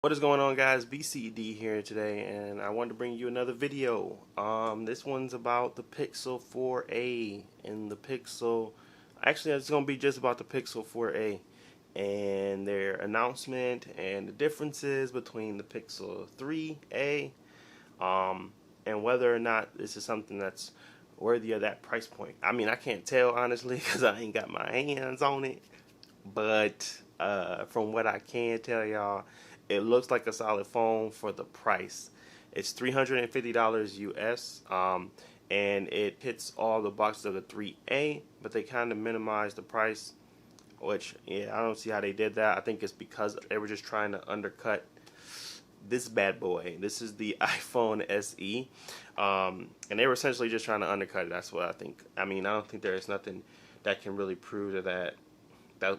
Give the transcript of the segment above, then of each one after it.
What is going on, guys? BCD here today, and I wanted to bring you another video. This one's about the Pixel 4a and the Pixel. Actually, it's going to be just about the Pixel 4a and their announcement and the differences between the Pixel 3a, and whether or not this is something that's worthy of that price point. I mean, I can't tell honestly because I ain't got my hands on it, but from what I can tell y'all, it looks like a solid phone for the price. It's $350 US, and it hits all the boxes of the 3A, but they kind of minimized the price, which, yeah, I don't see how they did that. I think it's because they were just trying to undercut this bad boy. This is the iPhone SE, and they were essentially just trying to undercut it. That's what I think. I mean, I don't think there is nothing that can really prove that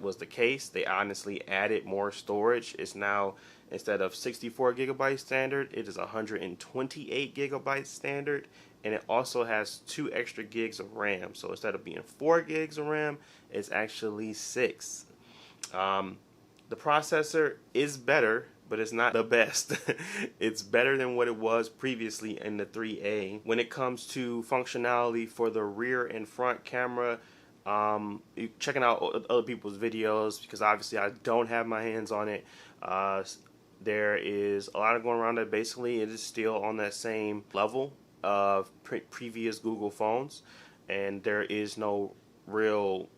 was the case. They honestly added more storage. It's now, instead of 64 gigabyte standard, it is 128 gigabyte standard, and it also has 2 extra gigs of RAM. So instead of being 4 gigs of RAM, it's actually 6. The processor is better, but it's not the best. It's better than what it was previously in the 3A. When it comes to functionality for the rear and front camera, checking out other people's videos, because obviously I don't have my hands on it. There is a lot of going around that basically it is still on that same level of previous Google phones, and there is no real,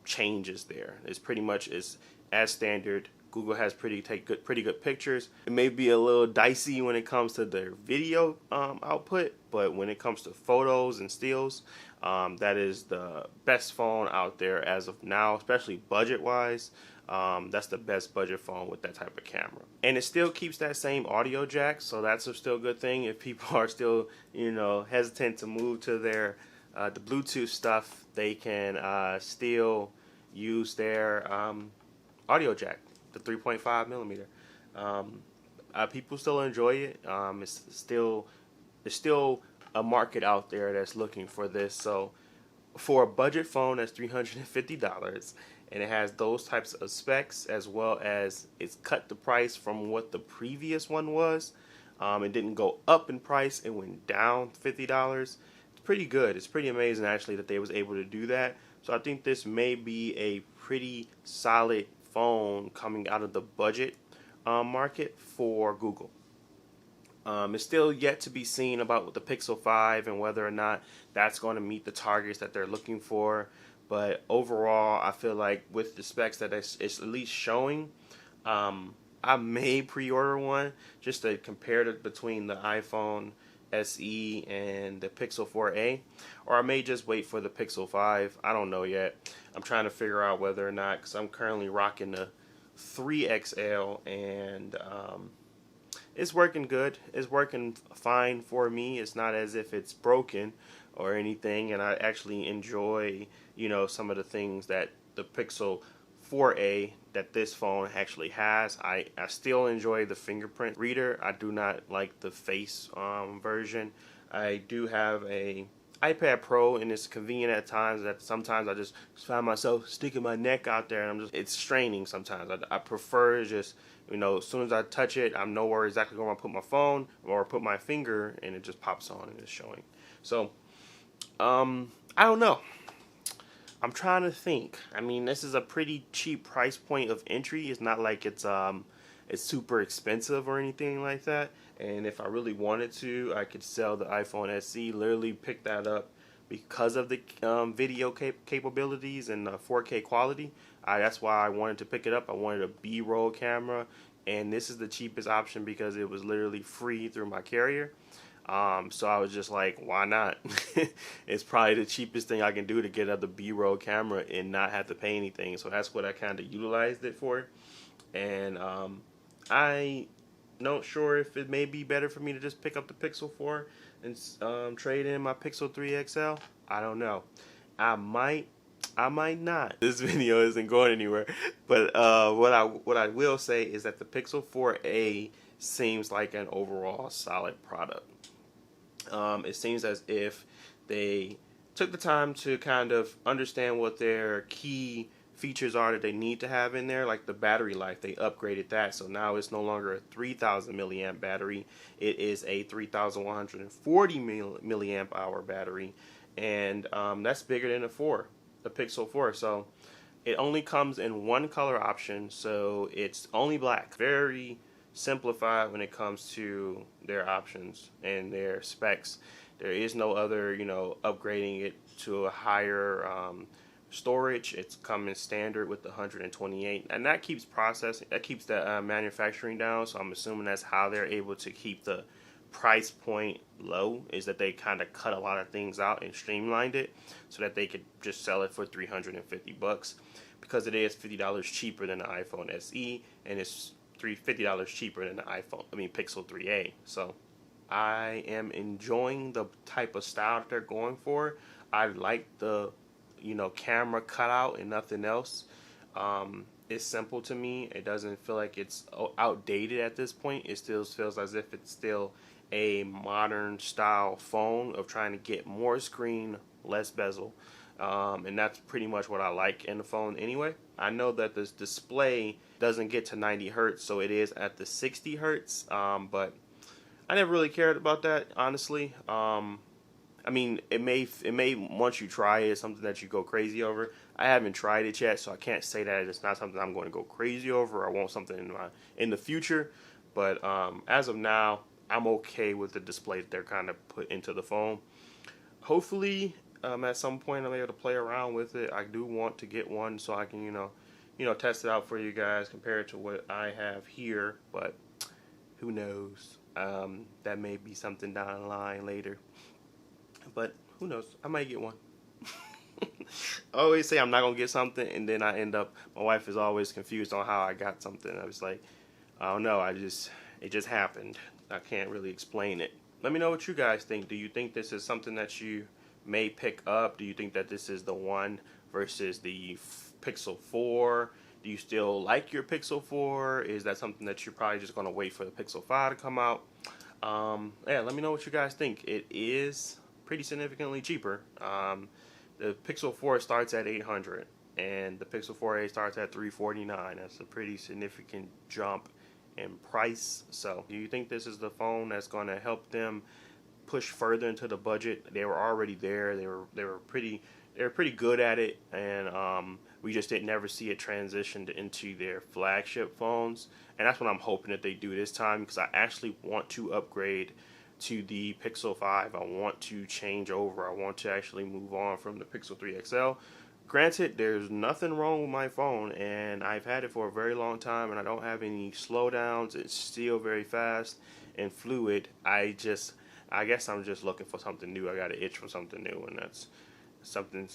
changes there. It's pretty much is as standard. Google has pretty good pictures. It may be a little dicey when it comes to their video output, but when it comes to photos and stills, that is the best phone out there as of now, especially budget-wise. That's the best budget phone with that type of camera, and it still keeps that same audio jack, so that's a still good thing. If people are still, hesitant to move to their the Bluetooth stuff, they can still use their audio jack, the 3.5 millimeter. People still enjoy it. It's still a market out there that's looking for this. So for a budget phone that's $350, and it has those types of specs, as well as it's cut the price from what the previous one was. It didn't go up in price, it went down $50. It's pretty good. It's pretty amazing actually that they was able to do that. So I think this may be a pretty solid phone coming out of the budget market for Google. It's still yet to be seen about the Pixel 5 and whether or not that's going to meet the targets that they're looking for. But overall, I feel like with the specs that it's at least showing, I may pre-order one just to compare it between the iPhone SE and the Pixel 4a, or I may just wait for the Pixel 5. I don't know yet. I'm trying to figure out whether or not, because I'm currently rocking the 3XL, and it's working good. It's working fine for me. It's not as if it's broken or anything, and I actually enjoy, some of the things that the Pixel 4a that this phone actually has. I still enjoy the fingerprint reader. I do not like the face version. I do have a iPad Pro, and it's convenient at times that sometimes I just find myself sticking my neck out there, and it's straining sometimes. I prefer just, as soon as I touch it, I know where exactly where I put my phone or put my finger, and it just pops on and it's showing. So, I don't know. I'm trying to think. I mean, this is a pretty cheap price point of entry. It's not like it's super expensive or anything like that. And if I really wanted to, I could sell the iPhone SE, literally pick that up because of the video capabilities and 4K quality. That's why I wanted to pick it up. I wanted a B-roll camera, and this is the cheapest option because it was literally free through my carrier. So I was just like, why not? It's probably the cheapest thing I can do to get another B-roll camera and not have to pay anything. So that's what I kind of utilized it for. And I not sure if it may be better for me to just pick up the Pixel 4 and trade in my Pixel 3 XL. I don't know. I might not. This video isn't going anywhere. But what I will say is that the Pixel 4a seems like an overall solid product. It seems as if they took the time to kind of understand what their key features are that they need to have in there, like the battery life. They upgraded that, so now it's no longer a 3,000 milliamp battery. It is a 3,140 milliamp hour battery, and that's bigger than the Pixel 4. So it only comes in one color option, so it's only black. Very simplified when it comes to their options and their specs. There is no other, upgrading it to a higher storage. It's coming standard with the 128, and that keeps the manufacturing down. So I'm assuming that's how they're able to keep the price point low, is that they kind of cut a lot of things out and streamlined it so that they could just sell it for $350, because it is $50 cheaper than the iPhone SE, and it's $50 cheaper than the Pixel 3a. So I am enjoying the type of style that they're going for. I like the camera cutout and nothing else. It's simple to me. It doesn't feel like it's outdated at this point. It still feels as if it's still a modern style phone of trying to get more screen, less bezel. And that's pretty much what I like in the phone anyway. I know that this display doesn't get to 90 hertz, so it is at the 60 hertz. But I never really cared about that, honestly. It may once you try it, it's something that you go crazy over. I haven't tried it yet, so I can't say that it's not something I'm going to go crazy over. I want something in the future, but as of now, I'm okay with the display that they're kind of put into the phone. Hopefully, at some point I'm able to play around with it. I do want to get one so I can test it out for you guys, compare it to what I have here. But who knows? That may be something down the line later. But who knows? I might get one. I always say I'm not going to get something, and then I end up, my wife is always confused on how I got something. I was like, I don't know, it just happened. I can't really explain it. Let me know what you guys think. Do you think this is something that you may pick up? Do you think that this is the one versus the Pixel 4? Do you still like your Pixel 4? Is that something that you're probably just going to wait for the Pixel 5 to come out? Let me know what you guys think. It is pretty significantly cheaper. The Pixel 4 starts at $800, and the Pixel 4a starts at $349. That's a pretty significant jump in price. So, do you think this is the phone that's going to help them push further into the budget? They were already there. They were pretty good at it, and we just didn't ever see it transitioned into their flagship phones. And that's what I'm hoping that they do this time, because I actually want to upgrade to the Pixel 5. I want to change over. I want to actually move on from the Pixel 3 XL. Granted, there's nothing wrong with my phone, and I've had it for a very long time, and I don't have any slowdowns. It's still very fast and fluid. I guess I'm just looking for something new. I got an itch for something new, and that's something,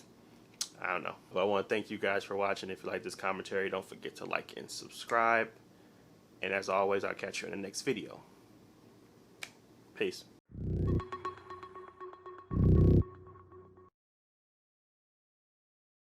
I don't know. But I want to thank you guys for watching. If you like this commentary, don't forget to like and subscribe. And as always, I'll catch you in the next video. Peace.